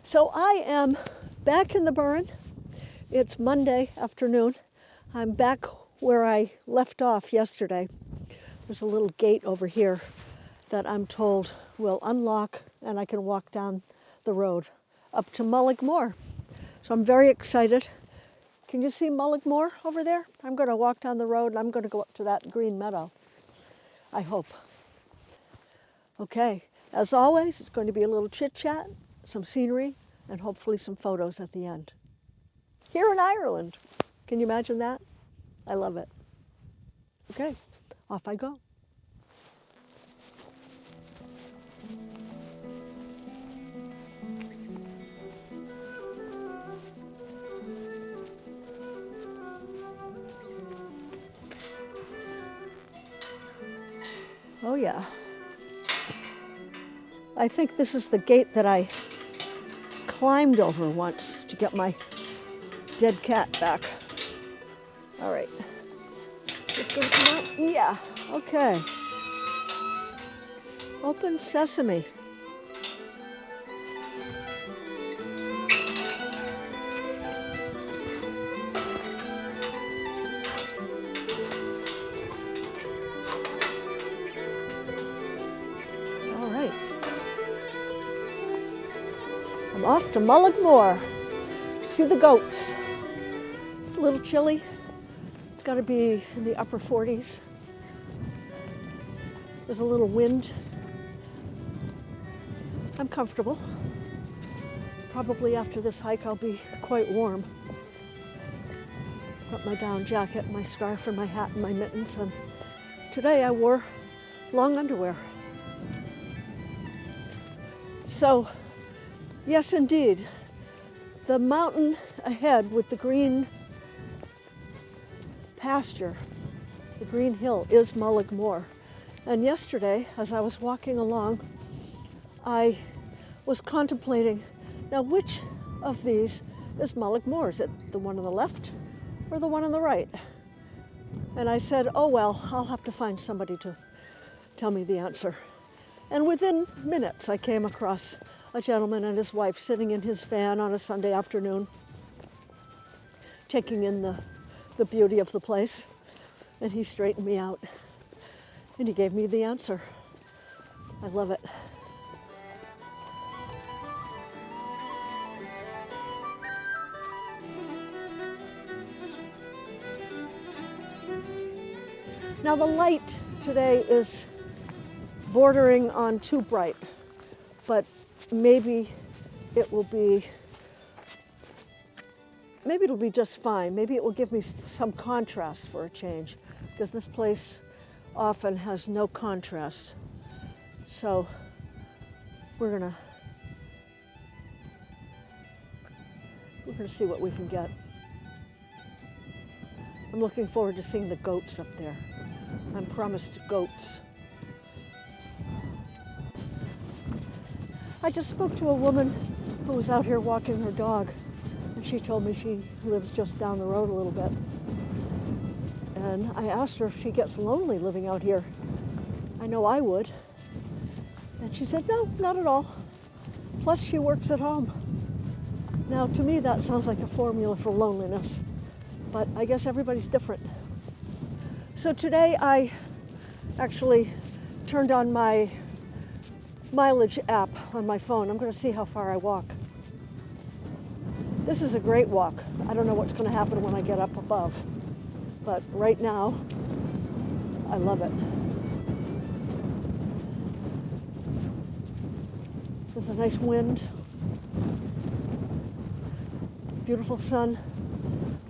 So I am back in the Burren. It's Monday afternoon. I'm back where I left off yesterday. There's a little gate over here that I'm told will unlock and I can walk down the road up to Moor. So I'm very excited. Can you see Moor over there? I'm going to walk down the road and I'm going to go up to that green meadow. I hope. Okay, as always, it's going to be a little chit-chat, some scenery, and hopefully some photos at the end. Here in Ireland. Can you imagine that? I love it. Okay, off I go. Oh yeah. I think this is the gate that I climbed over once to get my dead cat back. All right. Just gonna come out? Yeah, okay. Open sesame. All right. I'm off to Moor. See the goats. It's a little chilly. It's got to be in the upper 40s. There's a little wind. I'm comfortable. Probably after this hike I'll be quite warm. Got my down jacket, my scarf, and my hat and my mittens. And today I wore long underwear. So, yes indeed, the mountain ahead with the green pasture, the green hill, is Moor. And yesterday, as I was walking along, I was contemplating, now which of these is Moor? Is it the one on the left or the one on the right? And I said, oh well, I'll have to find somebody to tell me the answer. And within minutes, I came across a gentleman and his wife sitting in his van on a Sunday afternoon, taking in the beauty of the place. And he straightened me out and he gave me the answer. I love it. Now the light today is bordering on too bright, but maybe it'll be just fine. Maybe it will give me some contrast for a change, because this place often has no contrast. So we're gonna see what we can get. I'm looking forward to seeing the goats up there. I'm promised goats. I just spoke to a woman who was out here walking her dog, and she told me she lives just down the road a little bit. And I asked her if she gets lonely living out here. I know I would. And she said, no, not at all. Plus she works at home. Now to me that sounds like a formula for loneliness, but I guess everybody's different. So today I actually turned on my mileage app on my phone. I'm going to see how far I walk. This is a great walk. I don't know what's going to happen when I get up above, but right now I love it. There's a nice wind, beautiful sun,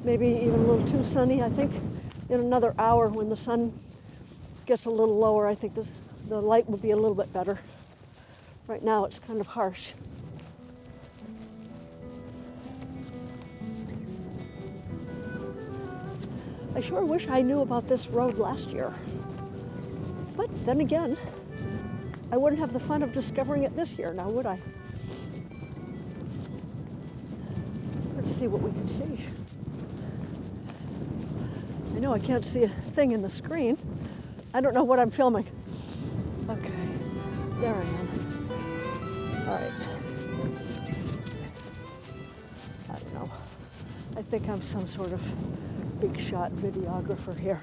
maybe even a little too sunny. I think in another hour when the sun gets a little lower, I think the light will be a little bit better. Right now it's kind of harsh. I sure wish I knew about this road last year. But then again, I wouldn't have the fun of discovering it this year now, would I? Let's see what we can see. I know I can't see a thing in the screen. I don't know what I'm filming. Okay, there I am. All right. think I'm some sort of big shot videographer here.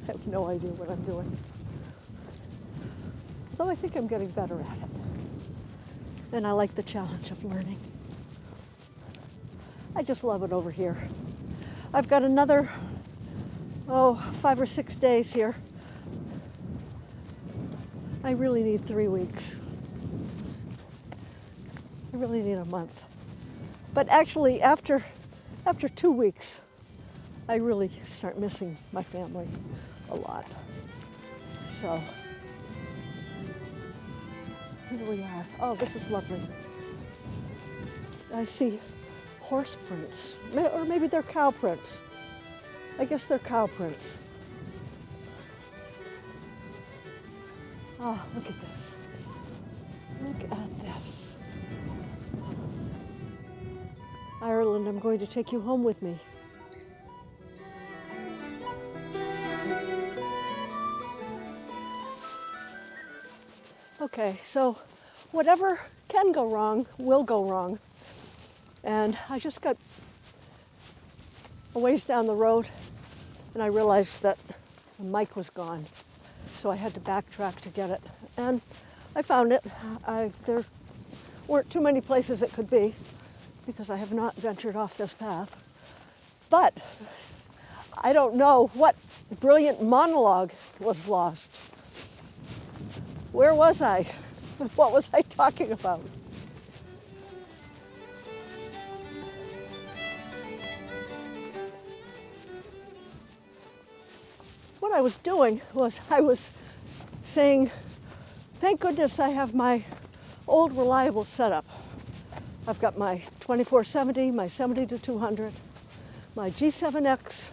I have no idea what I'm doing. Though I think I'm getting better at it. And I like the challenge of learning. I just love it over here. I've got another, 5 or 6 days here. I really need 3 weeks. I really need a month. But actually, after 2 weeks, I really start missing my family a lot. So, here we are. Oh, this is lovely. I see horse prints, or maybe they're cow prints. I guess they're cow prints. Oh, look at this. Look at this. Ireland, I'm going to take you home with me. Okay, so whatever can go wrong will go wrong. And I just got a ways down the road and I realized that the mic was gone. So I had to backtrack to get it. And I found it. There weren't too many places it could be because I have not ventured off this path. But I don't know what brilliant monologue was lost. Where was I? What was I talking about? What I was doing was I was saying, thank goodness I have my old reliable setup. I've got my 2470, my 70-200, my G7X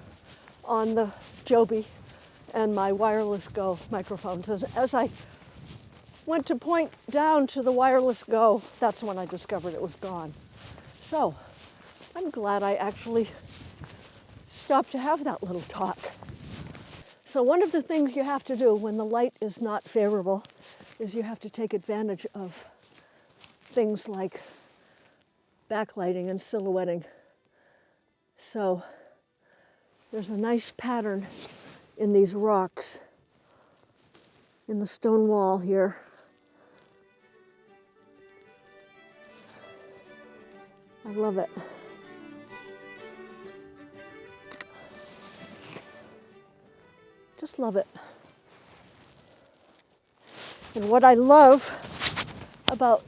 on the Joby, and my wireless Go microphones. As I went to point down to the wireless Go, that's when I discovered it was gone. So I'm glad I actually stopped to have that little talk. So one of the things you have to do when the light is not favorable is you have to take advantage of things like backlighting and silhouetting. So there's a nice pattern in these rocks in the stone wall here. I love it. Just love it. And what I love about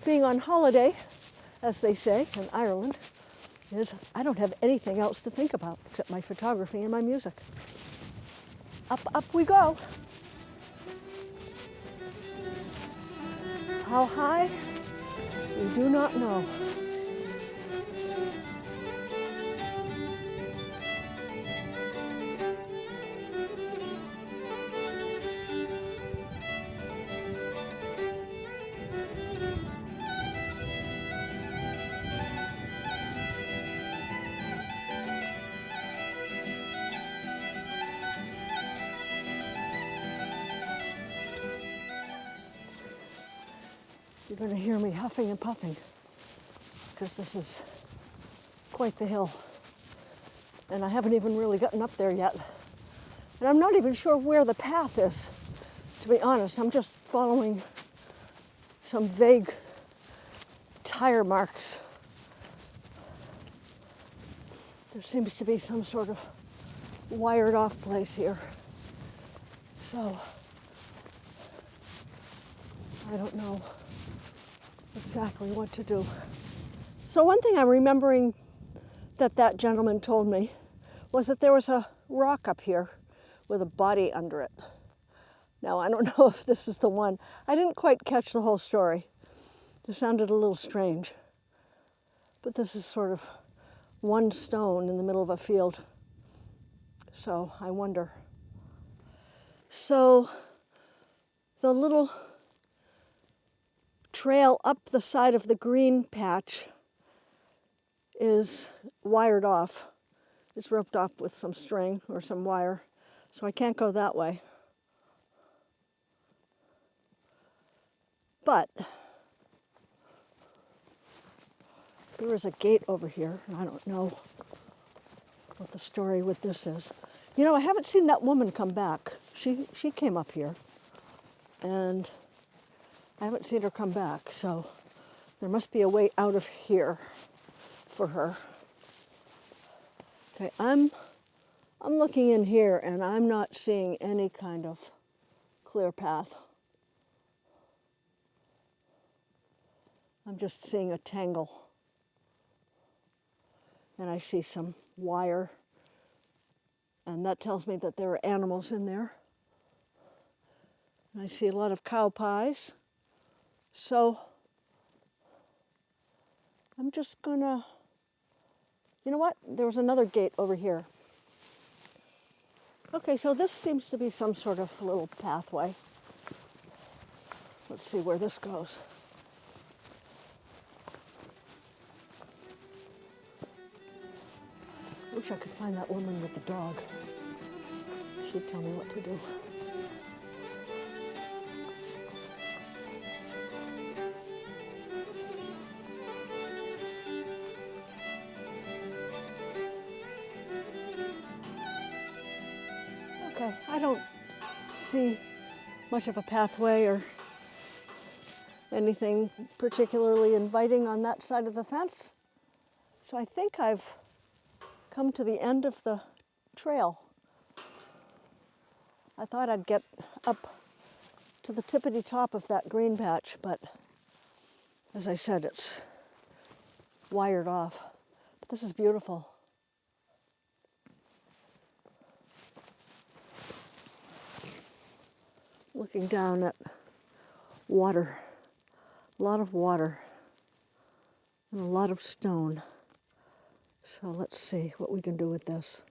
being on holiday, as they say in Ireland, is I don't have anything else to think about except my photography and my music. Up, up we go. How high? We do not know. You're going to hear me huffing and puffing because this is quite the hill. And I haven't even really gotten up there yet. And I'm not even sure where the path is, to be honest. I'm just following some vague tire marks. There seems to be some sort of wired off place here. So, I don't know exactly what to do. So one thing I'm remembering that gentleman told me was that there was a rock up here with a body under it. Now, I don't know if this is the one. I didn't quite catch the whole story. It sounded a little strange. But this is sort of one stone in the middle of a field. So I wonder. So the little trail up the side of the green patch is wired off. It's roped off with some string or some wire, so I can't go that way. But There is a gate over here. I don't know what the story with this is. You know, I haven't seen that woman come back. She came up here, and I haven't seen her come back, so there must be a way out of here for her. Okay, I'm looking in here, and I'm not seeing any kind of clear path. I'm just seeing a tangle. And I see some wire, and that tells me that there are animals in there. And I see a lot of cow pies. So I'm just gonna, you know what? There was another gate over here. Okay, so this seems to be some sort of little pathway. Let's see where this goes. I wish I could find that woman with the dog. She'd tell me what to do. Okay, I don't see much of a pathway or anything particularly inviting on that side of the fence. So I think I've come to the end of the trail. I thought I'd get up to the tippity top of that green patch, but as I said, it's wired off. But this is beautiful. Looking down at water, a lot of water, and a lot of stone. So let's see what we can do with this.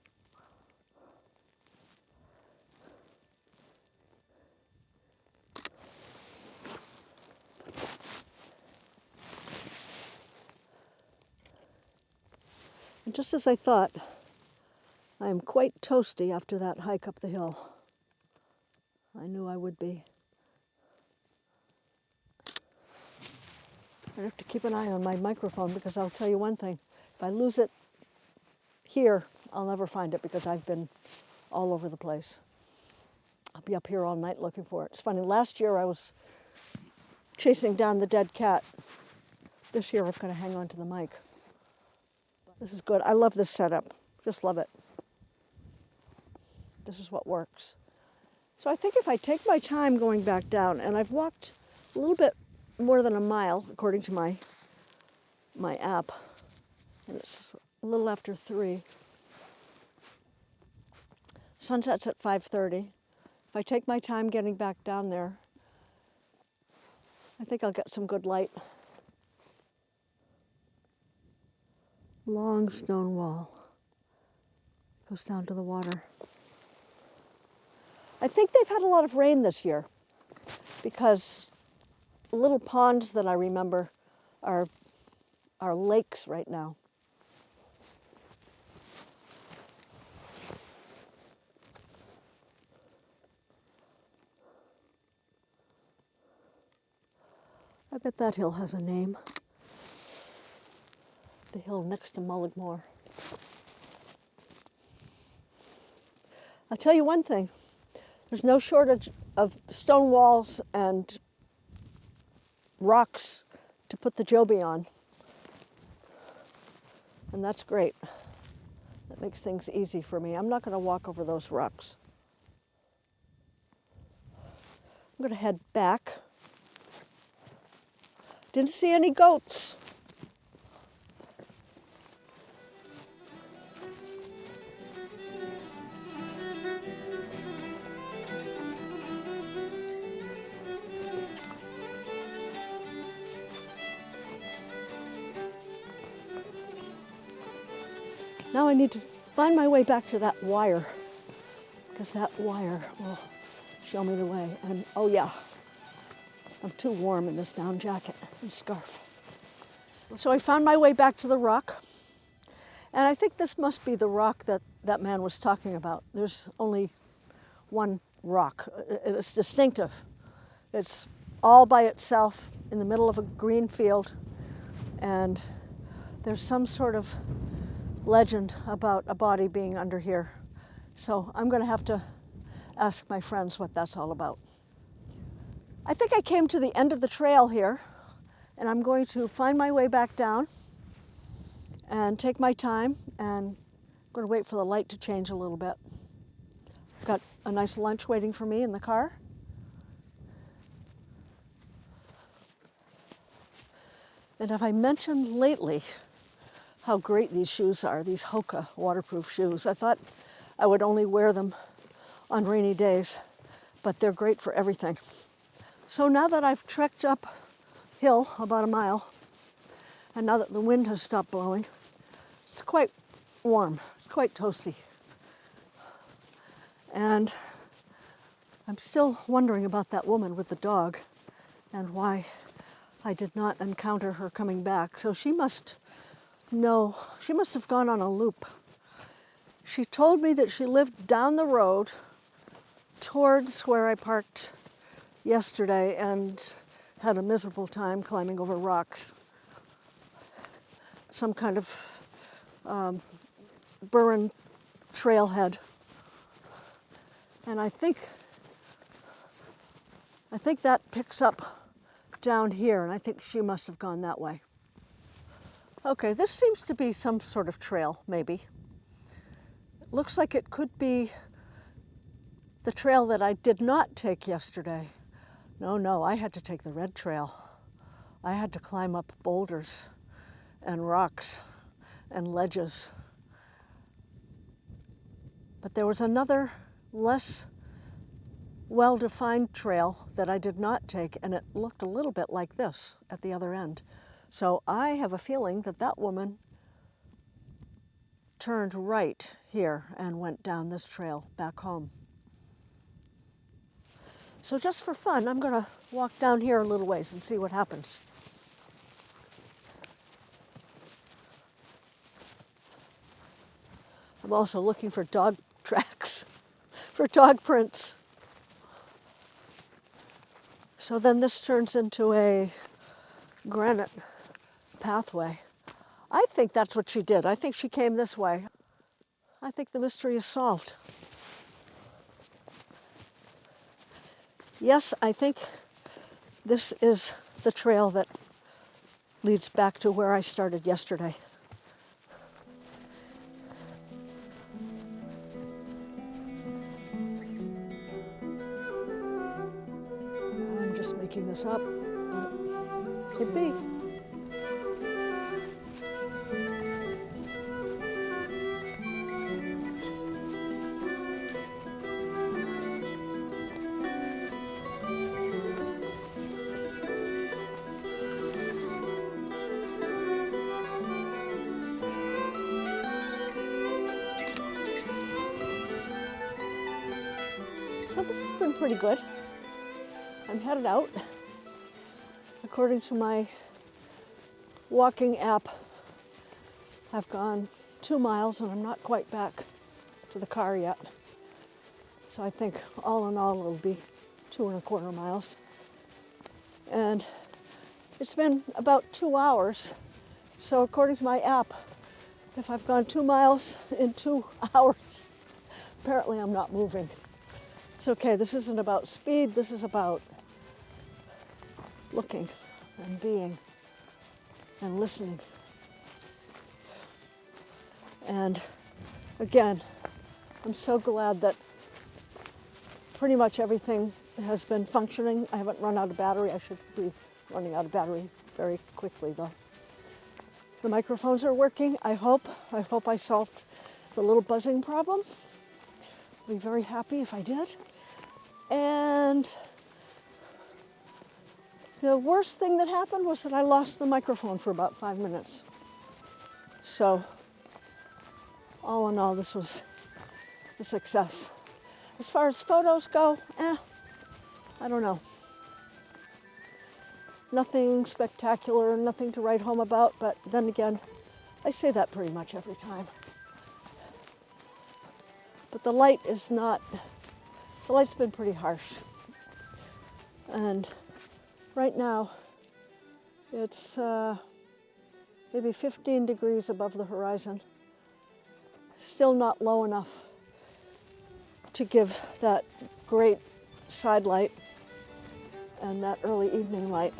And just as I thought, I am quite toasty after that hike up the hill. I knew I would be. I have to keep an eye on my microphone because I'll tell you one thing. If I lose it here, I'll never find it because I've been all over the place. I'll be up here all night looking for it. It's funny, last year I was chasing down the dead cat. This year I've got to hang on to the mic. This is good. I love this setup. Just love it. This is what works. So I think if I take my time going back down, and I've walked a little bit more than a mile according to my app, and it's a little after 3. Sunset's at 5:30. If I take my time getting back down there, I think I'll get some good light. Long stone wall goes down to the water. I think they've had a lot of rain this year because little ponds that I remember are lakes right now. I bet that hill has a name. The hill next to Mullaghmore. I'll tell you one thing. There's no shortage of stone walls and rocks to put the Joby on. And that's great. That makes things easy for me. I'm not going to walk over those rocks. I'm going to head back. Didn't see any goats. Now I need to find my way back to that wire, because that wire will show me the way. And oh yeah, I'm too warm in this down jacket and scarf. So I found my way back to the rock, and I think this must be the rock that that man was talking about. There's only one rock. It's distinctive. It's all by itself in the middle of a green field, and there's some sort of legend about a body being under here. So I'm going to have to ask my friends what that's all about. I think I came to the end of the trail here, and I'm going to find my way back down and take my time, and I'm going to wait for the light to change a little bit. I've got a nice lunch waiting for me in the car. And have I mentioned lately how great these shoes are, these Hoka waterproof shoes? I thought I would only wear them on rainy days, but they're great for everything. So now that I've trekked uphill about a mile, and now that the wind has stopped blowing, it's quite warm, it's quite toasty. And I'm still wondering about that woman with the dog and why I did not encounter her coming back. So she must have gone on a loop. She told me that she lived down the road towards where I parked yesterday and had a miserable time climbing over rocks. Some kind of Burren trailhead. And I think that picks up down here, and I think she must have gone that way. Okay, this seems to be some sort of trail, maybe. It looks like it could be the trail that I did not take yesterday. No, I had to take the red trail. I had to climb up boulders and rocks and ledges. But there was another less well-defined trail that I did not take, and it looked a little bit like this at the other end. So I have a feeling that that woman turned right here and went down this trail back home. So just for fun, I'm going to walk down here a little ways and see what happens. I'm also looking for dog tracks, for dog prints. So then this turns into a granite pathway. I think that's what she did. I think she came this way. I think the mystery is solved. Yes, I think this is the trail that leads back to where I started yesterday. I'm just making this up, but could be. So this has been pretty good. I'm headed out. According to my walking app, I've gone 2 miles and I'm not quite back to the car yet. So I think all in all it'll be 2¼ miles. And it's been about 2 hours. So according to my app, if I've gone 2 miles in 2 hours, apparently I'm not moving. It's okay, this isn't about speed, this is about looking and being and listening. And again, I'm so glad that pretty much everything has been functioning. I haven't run out of battery. I should be running out of battery very quickly though. The microphones are working, I hope. I hope I solved the little buzzing problem. I'd be very happy if I did. And the worst thing that happened was that I lost the microphone for about 5 minutes. So, all in all, this was a success. As far as photos go, I don't know. Nothing spectacular, nothing to write home about, but then again, I say that pretty much every time. But the light is not, the light's been pretty harsh. And right now, it's maybe 15 degrees above the horizon. Still not low enough to give that great side light and that early evening light.